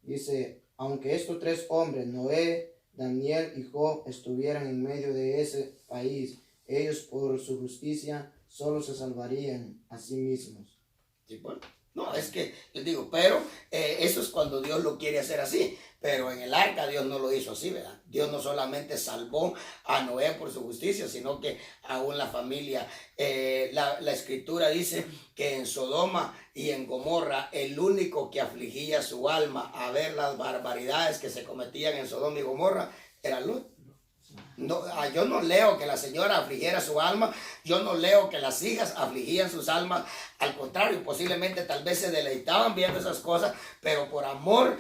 Dice, aunque estos 3 hombres, Noé, Daniel y Job, estuvieran en medio de ese país, ellos por su justicia solo se salvarían a sí mismos. Sí, bueno. No, es que les digo, pero eso es cuando Dios lo quiere hacer así. Pero en el arca Dios no lo hizo así, ¿verdad? Dios no solamente salvó a Noé por su justicia, sino que aún la familia. La escritura dice que en Sodoma y en Gomorra el único que afligía su alma a ver las barbaridades que se cometían en Sodoma y Gomorra era Lot. No, yo no leo que la señora afligiera su alma, yo no leo que las hijas afligían sus almas, al contrario, posiblemente tal vez se deleitaban viendo esas cosas, pero por amor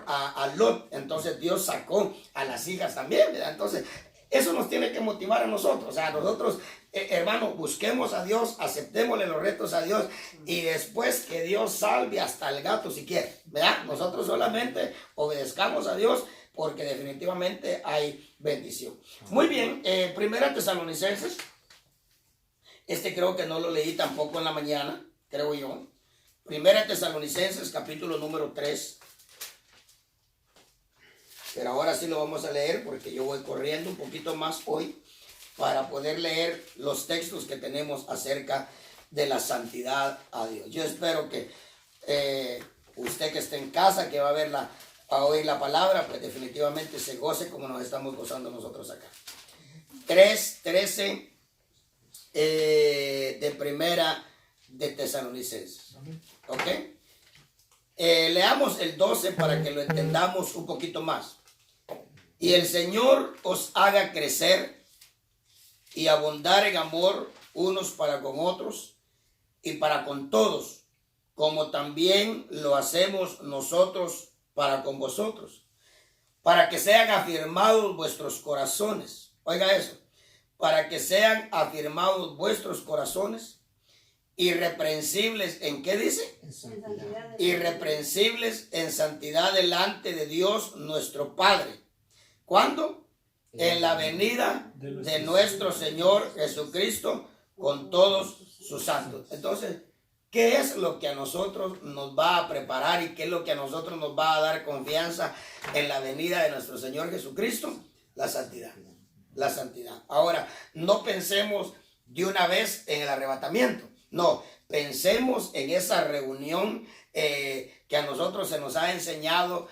a Lot, entonces Dios sacó a las hijas también, ¿verdad? Entonces eso nos tiene que motivar a nosotros, o sea, nosotros, hermanos, busquemos a Dios, aceptémosle los retos a Dios y después que Dios salve hasta el gato si quiere, ¿verdad? Nosotros solamente obedezcamos a Dios porque definitivamente hay bendición. Muy bien, Primera Tesalonicenses, creo que no lo leí tampoco en la mañana, creo yo. Primera Tesalonicenses, capítulo número 3. Pero ahora sí lo vamos a leer porque yo voy corriendo un poquito más hoy para poder leer los textos que tenemos acerca de la santidad a Dios. Yo espero que usted que esté en casa, que va a oír la palabra, pues definitivamente se goce como nos estamos gozando nosotros acá. 3:13 de Primera de Tesalonicenses. ¿Ok? Leamos el 12 para que lo entendamos un poquito más. Y el Señor os haga crecer y abundar en amor unos para con otros y para con todos, como también lo hacemos nosotros para con vosotros, para que sean afirmados vuestros corazones. Oiga eso, para que sean afirmados vuestros corazones, irreprensibles, ¿en qué dice? En santidad. Irreprensibles en santidad delante de Dios nuestro Padre. ¿Cuándo? En la venida de nuestro Señor Jesucristo con todos sus santos. Entonces, ¿qué es lo que a nosotros nos va a preparar y qué es lo que a nosotros nos va a dar confianza en la venida de nuestro Señor Jesucristo? La santidad. La santidad. Ahora, no pensemos de una vez en el arrebatamiento. No, pensemos en esa reunión que a nosotros se nos ha enseñado,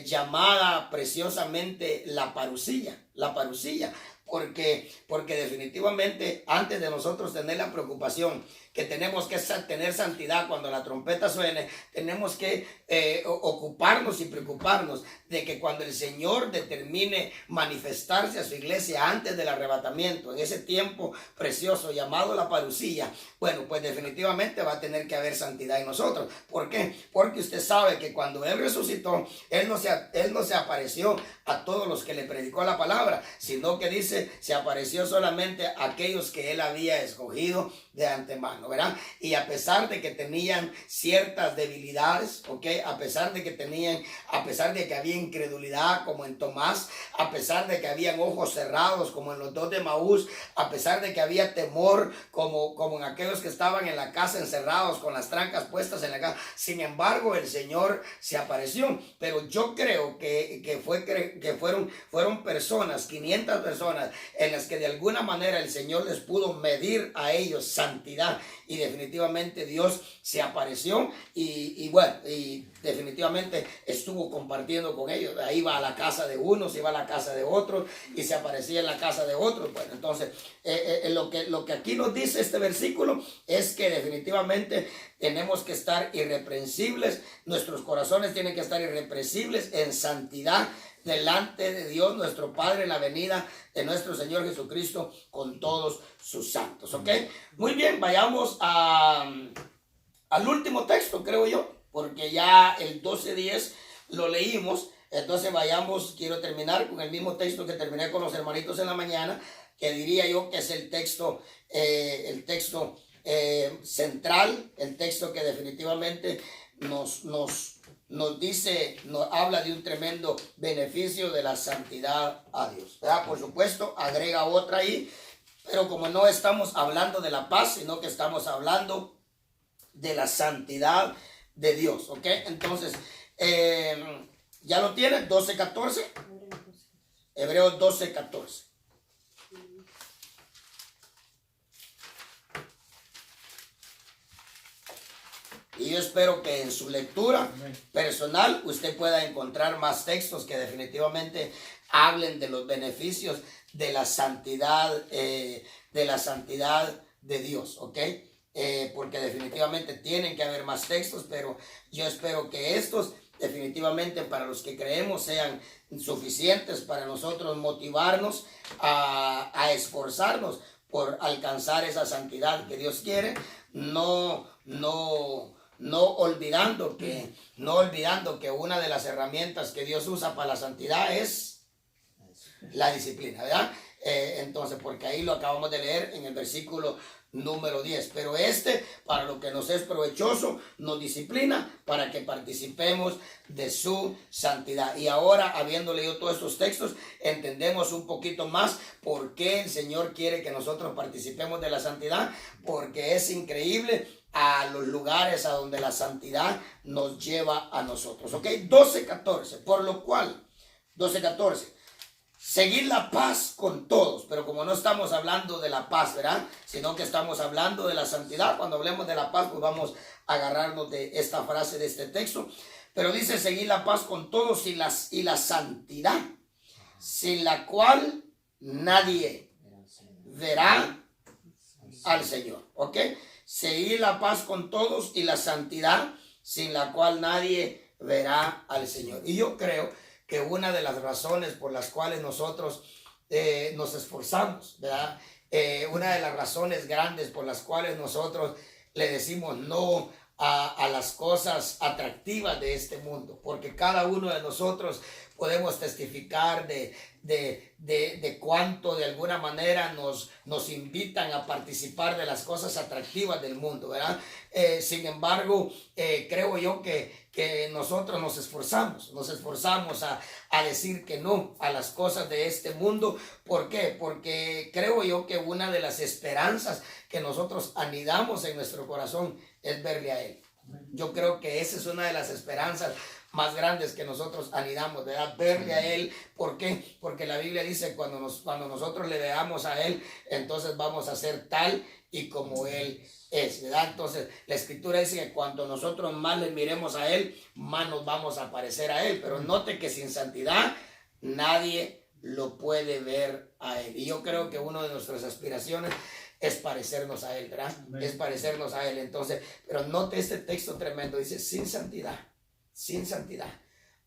llamada preciosamente la parucía. La parucía. Porque definitivamente antes de nosotros tener la preocupación que tenemos que tener santidad cuando la trompeta suene, tenemos que ocuparnos y preocuparnos de que cuando el Señor determine manifestarse a su iglesia antes del arrebatamiento, en ese tiempo precioso llamado la parucía, bueno, pues definitivamente va a tener que haber santidad en nosotros. ¿Por qué? Porque usted sabe que cuando Él resucitó, Él no se apareció a todos los que le predicó la palabra, sino que dice, se apareció solamente a aquellos que Él había escogido de antemano, ¿verdad? Y a pesar de que tenían ciertas debilidades, ¿ok? A pesar de que había incredulidad como en Tomás, a pesar de que habían ojos cerrados como en los dos de Maús, a pesar de que había temor como en aquellos que estaban en la casa encerrados con las trancas puestas en la casa, sin embargo el Señor se apareció. Pero yo creo que fueron personas, 500 personas, en las que de alguna manera el Señor les pudo medir a ellos santidad, y definitivamente Dios se apareció y definitivamente estuvo compartiendo con ellos. Ahí iba a la casa de unos, iba a la casa de otros y se aparecía en la casa de otros. Bueno, entonces lo que aquí nos dice este versículo es que definitivamente tenemos que estar irreprensibles, nuestros corazones tienen que estar irreprensibles en santidad delante de Dios nuestro Padre en la venida de nuestro Señor Jesucristo con todos sus santos. ¿Ok? Muy bien, vayamos al último texto, creo yo, porque ya el 12:10 lo leímos. Entonces quiero terminar con el mismo texto que terminé con los hermanitos en la mañana, que diría yo que es el texto central, el texto que definitivamente nos dice, nos habla de un tremendo beneficio de la santidad a Dios, ¿verdad? Por supuesto, agrega otra ahí, pero como no estamos hablando de la paz, sino que estamos hablando de la santidad de Dios, ¿ok? Entonces, ¿ya lo tienen? 12:14. Hebreos 12:14. Y yo espero que en su lectura Amén. personal usted pueda encontrar más textos que definitivamente hablen de los beneficios de la santidad, de Dios, ¿ok? Porque definitivamente tienen que haber más textos, pero yo espero que estos definitivamente para los que creemos sean suficientes para nosotros motivarnos a esforzarnos por alcanzar esa santidad que Dios quiere, no olvidando que una de las herramientas que Dios usa para la santidad es la disciplina, ¿verdad? Entonces, porque ahí lo acabamos de leer en el versículo número 10. Pero para lo que nos es provechoso, nos disciplina para que participemos de su santidad. Y ahora, habiendo leído todos estos textos, entendemos un poquito más por qué el Señor quiere que nosotros participemos de la santidad, porque es increíble a los lugares a donde la santidad nos lleva a nosotros. ¿Ok? 12:14. Por lo cual, 12:14. Seguir la paz con todos, pero como no estamos hablando de la paz, ¿verdad? Sino que estamos hablando de la santidad. Cuando hablemos de la paz, pues vamos a agarrarnos de esta frase, de este texto. Pero dice seguir la paz con todos y la santidad, sin la cual nadie verá al Señor. ¿Ok? Seguir la paz con todos y la santidad, sin la cual nadie verá al Señor. Y yo creo que una de las razones por las cuales nosotros nos esforzamos, ¿verdad? Una de las razones grandes por las cuales nosotros le decimos no a las cosas atractivas de este mundo, porque cada uno de nosotros podemos testificar de cuánto de alguna manera nos invitan a participar de las cosas atractivas del mundo, ¿verdad? Sin embargo, creo yo que nosotros nos esforzamos a decir que no a las cosas de este mundo. ¿Por qué? Porque creo yo que una de las esperanzas que nosotros anidamos en nuestro corazón es verle a Él. Yo creo que esa es una de las esperanzas más grandes que nosotros anidamos, ¿verdad? Verle a Él. ¿Por qué? Porque la Biblia dice cuando nosotros le veamos a Él, entonces vamos a ser tal y como Él es, ¿verdad? Entonces la Escritura dice que cuando nosotros más le miremos a Él, más nos vamos a parecer a Él. Pero note que sin santidad nadie lo puede ver a Él. Y yo creo que una de nuestras aspiraciones es parecernos a Él, ¿verdad? Amén. Es parecernos a Él. Entonces, pero note este texto tremendo, dice sin santidad,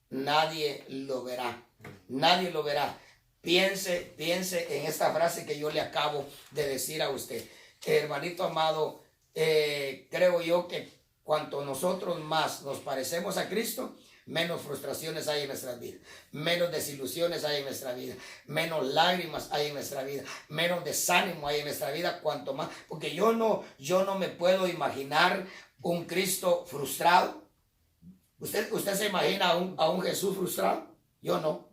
nadie lo verá. Nadie lo verá. Piense en esta frase que yo le acabo de decir a usted. Hermanito amado, creo yo que cuanto nosotros más nos parecemos a Cristo, menos frustraciones hay en nuestras vidas, menos desilusiones hay en nuestra vida, menos lágrimas hay en nuestra vida, menos desánimo hay en nuestra vida, cuanto más, porque yo no me puedo imaginar un Cristo frustrado. ¿Usted se imagina a un Jesús frustrado? Yo no.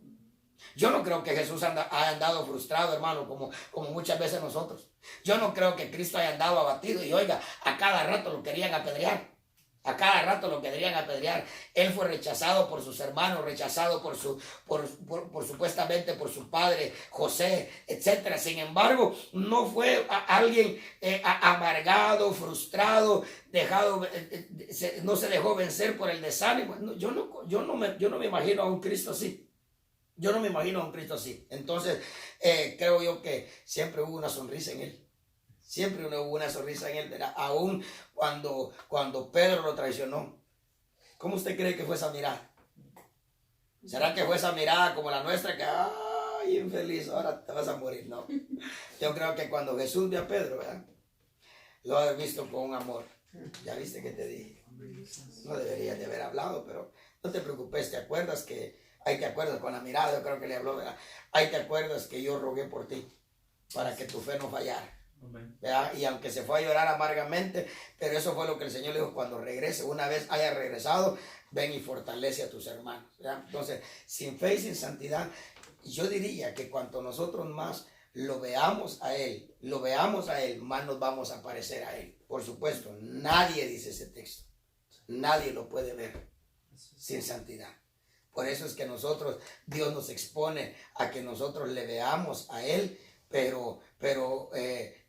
Yo no creo que Jesús haya andado frustrado, hermano, como muchas veces nosotros. Yo no creo que Cristo haya andado abatido y oiga, a cada rato lo querían apedrear. A cada rato lo querían apedrear. Él fue rechazado por sus hermanos, rechazado por supuestamente por su padre José, etcétera. Sin embargo, no fue alguien amargado, frustrado, no se dejó vencer por el desánimo. No, yo no me imagino a un Cristo así. Yo no me imagino a un Cristo así. Entonces, creo yo que siempre hubo una sonrisa en Él. Siempre hubo una sonrisa en Él, ¿verdad? Aún cuando Pedro lo traicionó. ¿Cómo usted cree que fue esa mirada? ¿Será que fue esa mirada como la nuestra que, ay, infeliz, ahora te vas a morir? No. Yo creo que cuando Jesús vio a Pedro, ¿verdad? Lo ha visto con un amor. Ya viste que te dije. No deberías de haber hablado, pero no te preocupes. ¿Te acuerdas ahí te acuerdas con la mirada? Yo creo que le habló, ¿verdad? Ahí te acuerdas que yo rogué por ti para que tu fe no fallara. ¿Verdad? Y aunque se fue a llorar amargamente, pero eso fue lo que el Señor le dijo: cuando regrese, una vez haya regresado, ven y fortalece a tus hermanos, ¿verdad? Entonces, sin fe y sin santidad, yo diría que cuanto nosotros más lo veamos a Él, más nos vamos a parecer a Él. Por supuesto, nadie dice ese texto, nadie lo puede ver sin santidad. Por eso es que Dios nos expone a que nosotros le veamos a Él pero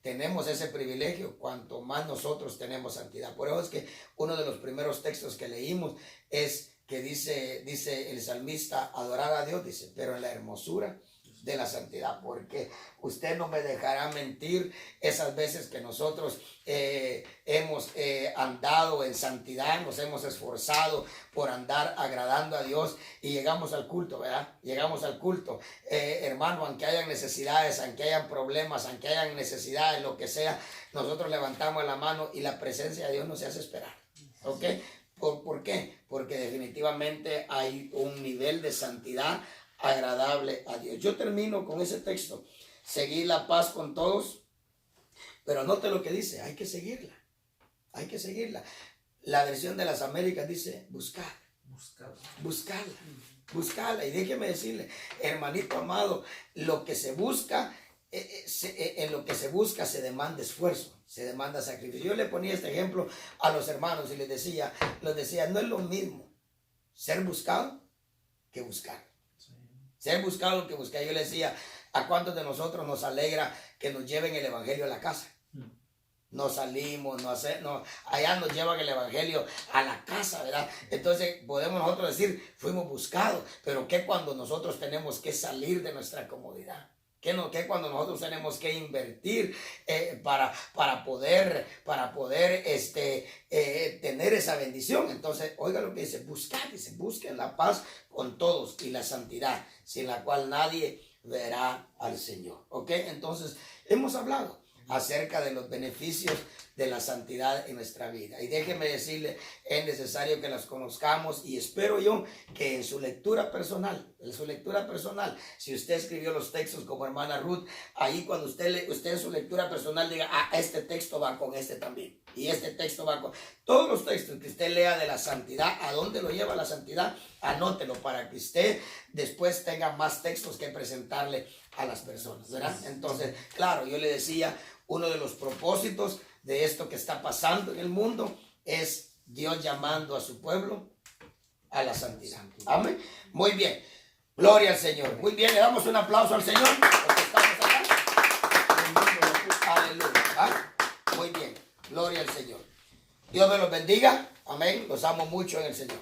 tenemos ese privilegio cuanto más nosotros tenemos santidad. Por eso es que uno de los primeros textos que leímos es que dice el salmista, adorar a Dios, dice, pero en la hermosura de la santidad, porque usted no me dejará mentir esas veces que nosotros hemos andado en santidad, nos hemos esforzado por andar agradando a Dios y llegamos al culto, ¿verdad? Llegamos al culto, hermano, aunque hayan necesidades, aunque hayan problemas, aunque hayan necesidades, lo que sea, nosotros levantamos la mano y la presencia de Dios nos hace esperar, ¿ok? ¿Por qué? Porque definitivamente hay un nivel de santidad agradable a Dios. Yo termino con ese texto. Seguir la paz con todos, pero note lo que dice, hay que seguirla. Hay que seguirla. La versión de las Américas dice buscarla. Y déjeme decirle, hermanito amado, lo que se busca, en lo que se busca se demanda esfuerzo, se demanda sacrificio. Yo le ponía este ejemplo a los hermanos y les decía, no es lo mismo ser buscado que buscar. Ser buscado que buscar. Yo le decía, ¿a cuántos de nosotros nos alegra que nos lleven el evangelio a la casa? No salimos, allá nos llevan el evangelio a la casa, ¿verdad? Entonces podemos nosotros decir, fuimos buscados, pero ¿qué cuando nosotros tenemos que salir de nuestra comodidad? ¿Qué cuando nosotros tenemos que invertir para poder tener esa bendición? Entonces, oiga lo que dice, dice, busquen la paz con todos y la santidad, sin la cual nadie verá al Señor. ¿Ok? Entonces, hemos hablado acerca de los beneficios de la santidad en nuestra vida. Y déjeme decirle, es necesario que las conozcamos y espero yo que en su lectura personal, si usted escribió los textos como hermana Ruth, ahí cuando usted en su lectura personal diga, este texto va con este también. Y este texto va con... Todos los textos que usted lea de la santidad, ¿a dónde lo lleva la santidad? Anótelo para que usted después tenga más textos que presentarle a las personas, ¿verdad? Entonces, claro, yo le decía, uno de los propósitos de esto que está pasando en el mundo es Dios llamando a su pueblo a la santidad. Amén. Muy bien. Gloria al Señor. Muy bien, le damos un aplauso al Señor porque estamos acá. Aleluya. Muy bien. Gloria al Señor. Dios me los bendiga. Amén. Los amo mucho en el Señor.